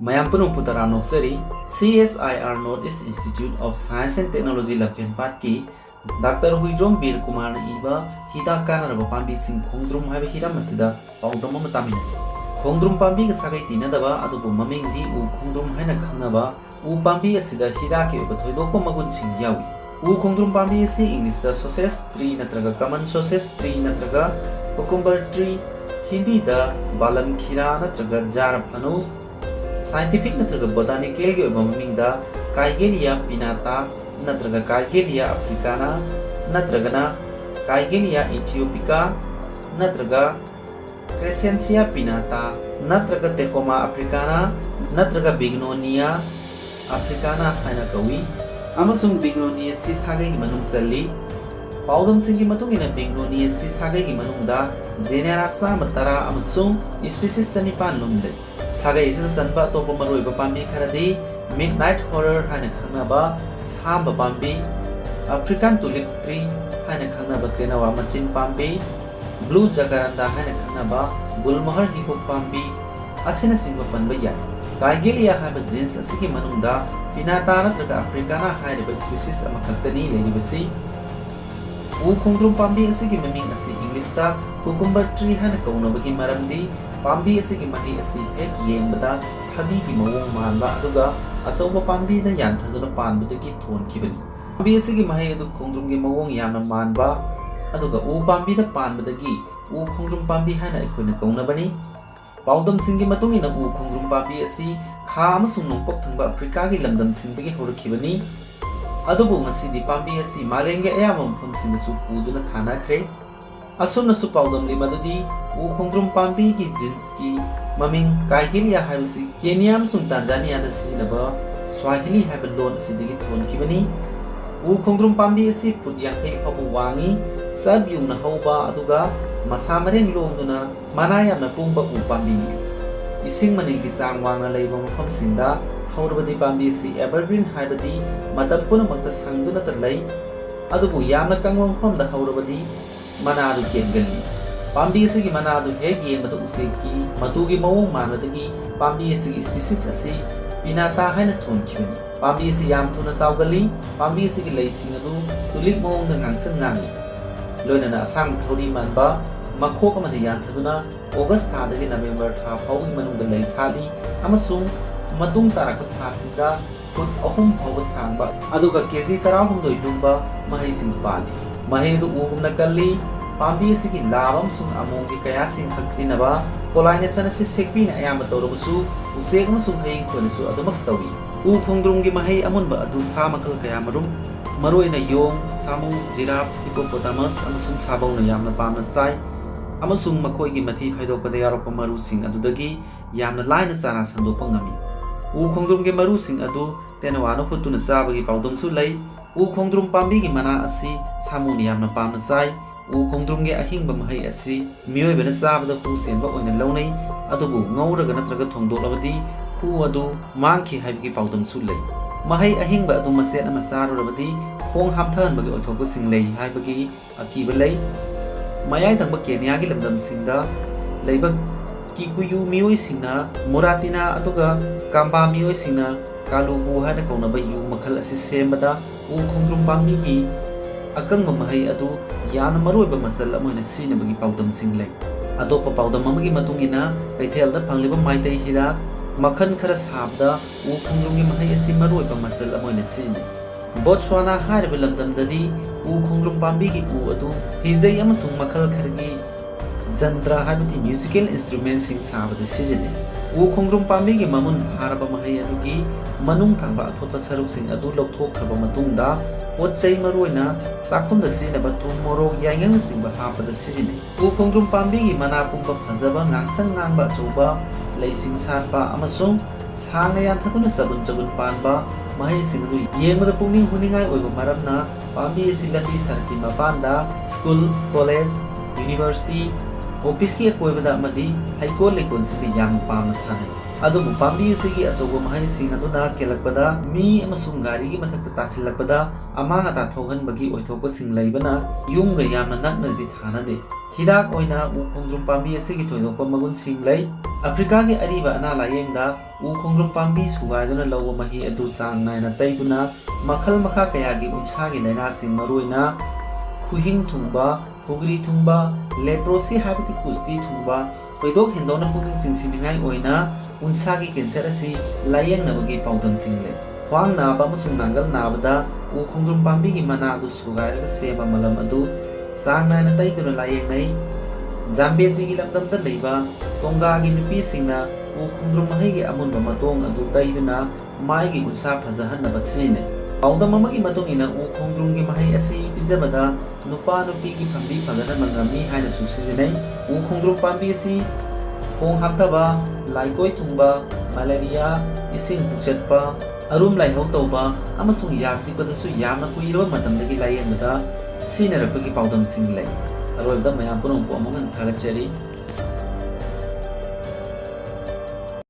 ꯃꯌꯥꯝ ꯄꯨꯝꯅꯃꯛꯄꯨ ꯇꯔꯥꯝꯅ ꯅꯣꯛꯆꯔꯤ CSIR North East Institute of Science and Technology ꯂꯝꯐꯦꯟꯄꯥꯠꯀꯤ ꯗꯥꯛꯇꯔ ꯍꯨꯏꯗ꯭ꯔꯣꯝ ꯕꯤꯔ ꯀꯨꯃꯥꯔꯅ ꯏꯕ ꯍꯤꯗꯥꯛ ꯀꯥꯟꯅꯔꯕ ꯄꯥꯝꯕꯤꯁꯤꯡ ꯈꯣꯡꯗ꯭ꯔꯨꯝ ꯍꯥꯏꯕ ꯍꯤꯔꯝ ꯑꯁꯤꯗ ꯄꯥꯎꯗꯝ ꯑꯃ ꯇꯥꯃꯤꯟꯅꯁꯤ꯫ ꯈꯣꯡꯗ꯭ꯔꯨꯝ ꯄꯥꯝꯕꯤꯒ ꯁꯥꯒꯩ ꯇꯤꯟꯅꯗꯕ ꯑꯗꯨꯕꯨ ꯃꯃꯤꯡꯗꯤ ꯎ ꯈꯣꯡꯗ꯭ꯔꯨꯝ ꯍꯥꯏꯅ ꯈꯪꯅꯕ ꯎ ꯄꯥꯝꯕꯤ ꯑꯁꯤꯗ ꯍꯤꯗꯥꯛꯀꯤ ꯑꯣꯏꯕ ꯊꯣꯏꯗꯣꯛꯄ ꯃꯒꯨꯟꯁꯤꯡ ꯌꯥꯎꯏ꯫ ꯎ ꯈꯣꯡꯗ꯭ꯔꯨꯝ ꯄꯥꯝꯕꯤ ꯑꯁꯤ ꯏꯪꯂꯤꯁꯇ ꯁꯣꯁꯦꯁ ꯇ꯭ꯔꯤ ꯅꯠꯇ꯭ꯔꯒ ꯀꯃꯟ ꯁꯣꯁꯦꯁ ꯇ꯭ꯔꯤ ꯅꯠꯇ꯭ꯔꯒ ꯀꯨꯀꯨꯝꯕꯔ ꯇ꯭ꯔꯤ, ꯍꯤꯟꯗꯤꯗ ꯕꯥꯂꯝ ꯈꯤꯔꯥ ꯅꯠꯇ꯭ꯔꯒ ꯖꯥꯔ ꯐꯅꯨꯁ, साइंटिफिक नत्रगा बोटानिकल के ममिंगदा काइगेलिया पिनाता नत्रगा काइगेलिया अफ्रीकाना नत्रगना काइगेलिया इथियोपिका नत्रगा क्रेसेंसिया पिनाता नत्रगा टेकोमा अफ्रीकाना नत्रगा बिग्नोनिया अफ्रीकाना हाइना कवी अमसुंग बिग्नोनिया सी सागै की मनुंग चल्ली पाउदम सिंगी मतुंग इन बिग्नोनिया सी सागै की मनुंगदा जेनेरा सामतरा अमसुंग स्पीसीज सनिपान लुमले सागै इसे सनबा तो मरुइबा पाम्बी खरदी मिडनाइट हॉरर हाइना खंगनाबा साम पाम्बी, अफ्रीकन टुलिप ट्री हाइना खंगनाबा तेनावा मचिन पाम्बी, ब्लू जगरंदा हाइना खंगनाबा गुलमोहर हिपो पाम्बी असिना सिंबा पनबा याय। काइगेलिया हाइबा जीन्स असिगी मनुंगदा पिनाता नत्रगा अफ्रीकाना हाइरिबा स्पीसीज अमा खक्तनी लेनिबसी। उ खोंद्रुम पाम्बी असिगी ममिंग असी इंग्लिशता कुकुम्बर ट्री हाइना कौनबगी मरमदी पाम्बी असिगी मही असी हेक येंबदा थबी की मवोंग मानबा अदुगा असौबा पाम्बी दा यानथदुना पानबदगी थोनखिबनी। पाम्बी असिगी मही अदु खोंद्रुम गी मवोंग यामना मानबा अदुगा उ पाम्बी दा पानबदगी उ खोंद्रुम पाम्बी हाइना अखोइना कौनबनी। पाउदम सिंगी मतुंग इना उ खोंद्रुम पाम्बी असी खा अमसुंग नोंपोक थंबा अफ्रीका गी लमदम सिंदगी होरखिबनी। अदुबु ngasidi पाम्बी असी मालेंगे अयाम मफमसिंदसु पुदुना थानाख्रे। असुमनसु पाउदम लिमदुदी उ खोंद्रुम पाम्बी की जीन्स की ममिंग काइगेलिया हाइबसी केनिया अमसुंग तांजानिया दा सिजिनबा स्वाहिली हाइब लोन असिदगी थोनखिबनी। उ खोंद्रुम पाम्बी असी फुट 50 फाउबा वांगी सब युंगना हौबा अदुगा मसा मरेंग लोंदुना मना यामना पुंबा उ पाम्बी इसिंग मनिलगी चांग वांगना लैबा मफमसिंगदा हौरबदी पाम्बी असी एवरग्रीन हाइबदी मतम पुनमक्ता संगदुना त लै अदुबु यामना कंगवा मफमदा हौरबदी मनादु केंगली। पाम्बी असिगी मनादु हेग येंबदा उसेकी मतुगी मवोंग मानबदगी पाम्बी असिगी स्पीसीज असी पिनाता हाइना थोनखिबनी। पाम्बी असी याम थुना चावगली। पाम्बी असिगी लैसिंग अदु तुलिप मवोंगदा गांसन गांगी लोइनाना असांग थौरी मानबा मखोक अमदा यानथदुना ऑगस्ट थादगी नवेंबर था फाउगी मनुंगदा लै साली अमसुंग मतुंग तारक थासिंदा फुट 3 फाउबा सांगबा अदुगा केजी 16 लुंबा महैसिंग पाली। महेदु उगुमना कल्ली पाम्बी असिगी लाबम सुन अमोंगी कयासिंग हक्तिनबा पोलाइनेशन असी सेक्पीना अयाम तौरबसु उसेक अमसुंग हयिंग खोनसु अदुमक तौई। उ खोंद्रुमगी महै अमुनबा अदु सा मखल कया मरोइना योंग, सामु, जिराफ, हिपोपोटामस अमसुंग साबौना यामना पामना चाइ अमसुंग मखोइगी मथि फैदोकपदा यारokpa मरुसिंग अदुदगी यामना लाइना चारा संदोकपा ngami। उ खोंद्रुमगी मरुसिंग अदु तेनवाना हुतुना चाबगी पाउदमसु लै। उ खोंद्रुम पाम्बी की मना असी सामुनी यामना पामना चाइ। उ खोंद्रुम गे अहिंगबा महै असी मियोइबना चाबदा हु सेनबा ओइना लौनै अदुबु ngौरगा नत्रगा थोंदोक्लबदी हु अदु मांखि हाइबगी पाउदमसु लै। महै अहिंगबा अदु मसेत अमा चारुरबदी खोंग हामथहनबगी ओइथोकबसिंग लै हाइबगी अकीबा लै। मयाइ थंबा केनियागी लमदमसिंगदा लैबा किकुयु मियोइसिंगना मुरातिना अदुगा काम्बा मियोइसिंगना कालुबु हाइना कौनबा यु मखल असी सेमबदा उ खोंद्रुम पाम्बीगी अकंग महै अदु यान मरोइबा मसल अमोइना सिनबगी पाउदमसिंग लै। अतोप्पा पाउदम अमगी मतुंगिना कैथेलदा फंगलिबा माइतै हिदाक मखन खरा साबदा उ खोंद्रुमगी महै असी मरोइबा मसल अमोइना सिनै। बोत्सवाना हाइरबा लमदमददी उ खोंद्रुम पाम्बीगी उ अदु हिजै अमसुंग मखल खरगी जंत्रा हाइबदी म्यूजिकल इंस्ट्रूमेंटसिंग साबदा सिजिनै। उ खोंद्रुम पाम्बीगी ममुन फारबा महै अदुगी मनुंग थांबा अथोपा सरुकसिंग अदु लौथोखरबा मतुंगदा पोतचै मरोइना चाखुमदा सिजिनबा थुम मोरोक याइंगंग सिंबा हापदा सिजिनै। उ खोंद्रुम पाम्बीगी मना पुंबा फजबा गांसन गांबा अचौबा लैसिंग सातपा अमसुंग सांगना यानथदुना चबुन चबुन पानबा महैसिंग अदु येंबदा पुंगनिंग हुनिंगाइ ओइबा मरमना पाम्बी असी लंबी सरकी मपानदा स्कूल, कॉलेज, यूनिवर्सिटी, ऑफिस की अकोइबदा अमदी हाइकोर्ट लेकोनसिंगदा याम पामना थानै। अदुबु पाम्बी असिगी अचौबा महैसिंग अदुना केलकपदा मी अमसुंग गारीगी मथक्ता तासिलकपदा अमांग अता थोहनबगी ओइथोकपसिंग लैबना युंगगा यामना नक्नदि थानादे। Hidak oina u khongdrum pambi asigi thoidokpa magunsing lei. Africa gi ariba ana layengda u khongdrum pambi sugaiduna lawwa mahi adu sang naina taiduna makhal makha kaya gi unsa gi laina sing maruina khuhing thungba hugri thungba leprosy habiti kusti thungba thoidok hendona puning singsingai oina unsa gi cancer asi layeng nabagi paudam sing lei. Khwang naba amasung nangal nabada u khongdrum pambi gi mana adu sugairaga seba malam adu sang naina taiduna layeng nei. Zambezi gi lamdamda leiba tonga gi nupi singna u khongdrum mahi gi amunba matong adu taiduna mai gi unsa phajahanna basine. Paudam amagi matong ina u khongdrum gi mahi asi pijabada nupa nupi gi phambi phagana mangami haina susijinai. U khongdrum pambi asi khong haptaba laikoi thungba malaria ising pukchatpa arum laihau tauba amasung yasipadasु yamna kuiro matamdagi layengda sinarapagi paudam sing lei. Aroibda mayam punong po amongan thagachari.